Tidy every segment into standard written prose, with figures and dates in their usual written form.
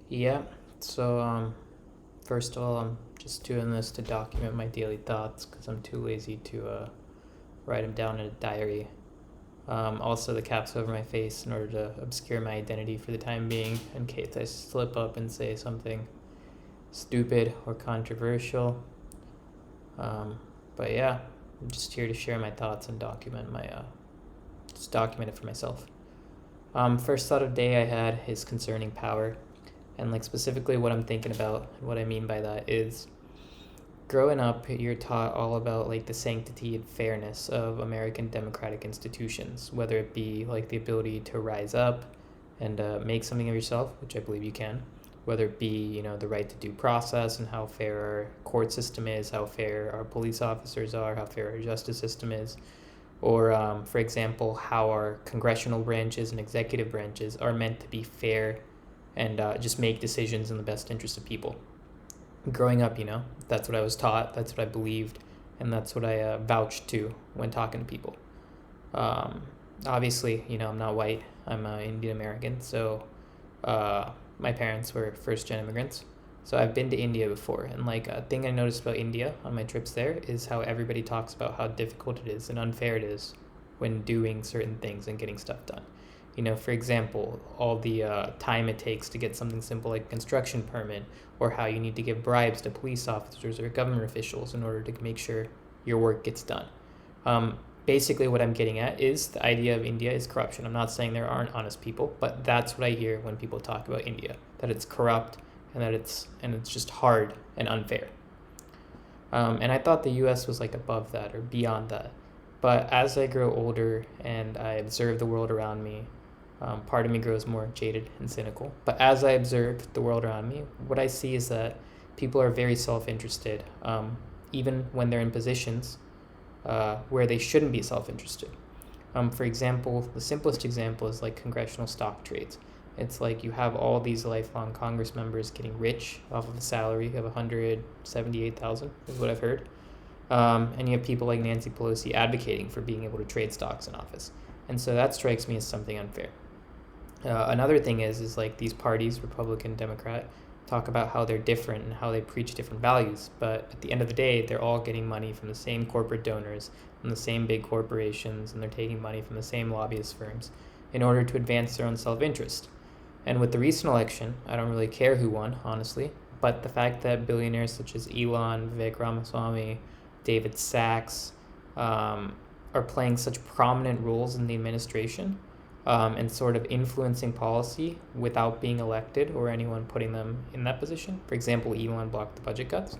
Yeah. So, first of all, I'm just doing this to document my daily thoughts because I'm too lazy to write them down in a diary. Also, the cap's over my face in order to obscure my identity for the time being in case I slip up and say something stupid or controversial. Um, but yeah, I'm just here to share my thoughts and just document it for myself. First thought of the day I had is concerning power. And like specifically what I'm thinking about, and what I mean by that is growing up, you're taught all about like the sanctity and fairness of American democratic institutions, whether it be like the ability to rise up and make something of yourself, which I believe you can, whether it be the right to due process and how fair our court system is, how fair our police officers are, how fair our justice system is, or for example, how our congressional branches and executive branches are meant to be fair and just make decisions in the best interest of people. Growing up, that's what I was taught, that's what I believed, and that's what I vouched to when talking to people. Um, Obviously, I'm not white, I'm Indian American, so my parents were first gen immigrants. So I've been to India before, and like a thing I noticed about India on my trips there is how everybody talks about how difficult it is and unfair it is when doing certain things and getting stuff done. For example, all the time it takes to get something simple like a construction permit, or how you need to give bribes to police officers or government officials in order to make sure your work gets done. Basically, what I'm getting at is the idea of India is corruption. I'm not saying there aren't honest people, but that's what I hear when people talk about India, that it's corrupt and that it's just hard and unfair. And I thought the U.S. was like above that or beyond that. But as I grow older and I observe the world around me, part of me grows more jaded and cynical. But as I observe the world around me, what I see is that people are very self interested, even when they're in positions where they shouldn't be self interested. For example, the simplest example is like congressional stock trades. It's like you have all these lifelong Congress members getting rich off of a salary of 178,000 is what I've heard. And you have people like Nancy Pelosi advocating for being able to trade stocks in office. And so that strikes me as something unfair. Another thing is like these parties, Republican, Democrat, talk about how they're different and how they preach different values. But at the end of the day, they're all getting money from the same corporate donors and the same big corporations, and they're taking money from the same lobbyist firms in order to advance their own self interest. And with the recent election, I don't really care who won, honestly, but the fact that billionaires such as Elon, Vivek Ramaswamy, David Sachs are playing such prominent roles in the administration and sort of influencing policy without being elected or anyone putting them in that position. For example, Elon blocked the budget cuts.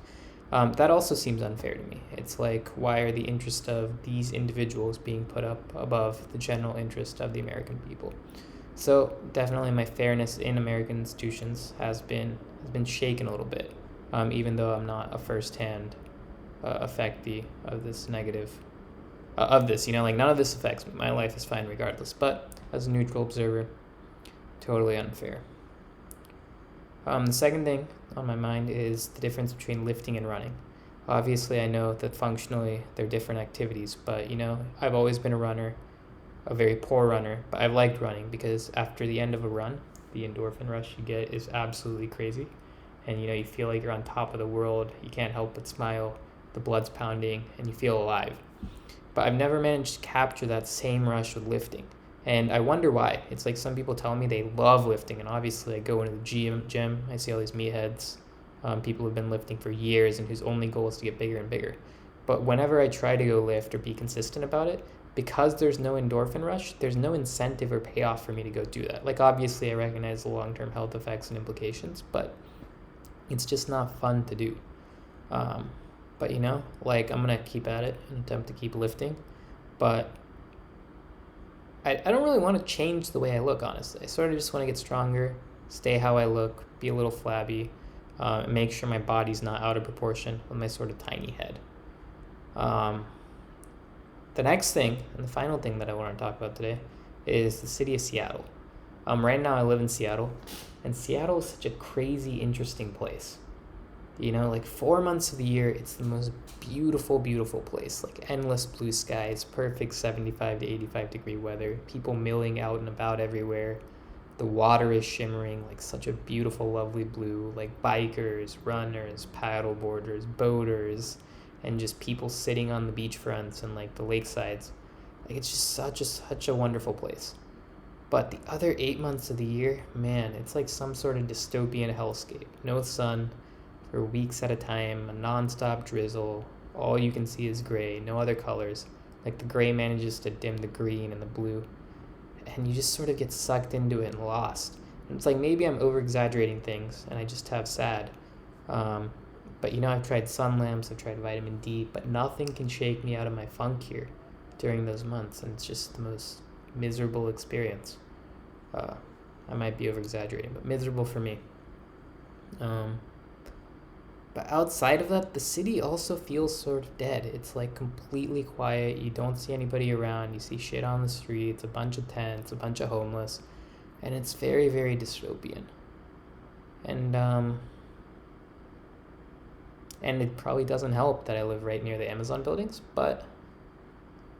That also seems unfair to me. It's like, why are the interests of these individuals being put up above the general interest of the American people? So definitely, my fairness in American institutions has been shaken a little bit, even though I'm not a firsthand effectee of this negative of this. Like none of this affects me. My life is fine regardless. But as a neutral observer, totally unfair. The second thing on my mind is the difference between lifting and running. Obviously, I know that functionally they're different activities, but I've always been a runner, a very poor runner, but I've liked running because after the end of a run, the endorphin rush you get is absolutely crazy. And you feel like you're on top of the world. You can't help but smile. The blood's pounding and you feel alive. But I've never managed to capture that same rush with lifting. And I wonder why. It's like some people tell me they love lifting, and obviously I go into the gym, I see all these meatheads, people who've been lifting for years and whose only goal is to get bigger and bigger. But whenever I try to go lift or be consistent about it, because there's no endorphin rush, there's no incentive or payoff for me to go do that. Like, obviously, I recognize the long term health effects and implications, but it's just not fun to do. Um, but like I'm gonna keep at it and attempt to keep lifting, but I don't really want to change the way I look, honestly. I sort of just want to get stronger, stay how I look, be a little flabby, and make sure my body's not out of proportion with my sort of tiny head. Um, the next thing, and the final thing that I want to talk about today, is the city of Seattle. Right now I live in Seattle, and Seattle is such a crazy, interesting place. Like 4 months of the year, it's the most beautiful, beautiful place. Like endless blue skies, perfect 75 to 85 degree weather, people milling out and about everywhere. The water is shimmering like such a beautiful, lovely blue, like bikers, runners, paddleboarders, boaters, and just people sitting on the beachfronts and like the lakesides. Like it's just such a wonderful place. But the other 8 months of the year, man, it's like some sort of dystopian hellscape. No sun for weeks at a time, a nonstop drizzle. All you can see is gray, no other colors. Like the gray manages to dim the green and the blue. And you just sort of get sucked into it and lost. And it's like maybe I'm over exaggerating things and I just have sad. But I've tried sun lamps, I've tried vitamin D, but nothing can shake me out of my funk here during those months. And it's just the most miserable experience. I might be over exaggerating, but miserable for me. But outside of that, the city also feels sort of dead. It's like completely quiet. You don't see anybody around. You see shit on the streets, a bunch of tents, a bunch of homeless, and it's very, very dystopian. And and it probably doesn't help that I live right near the Amazon buildings, but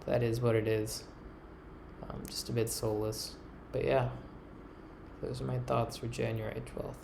that is what it is. Just a bit soulless. But yeah, those are my thoughts for January 12th.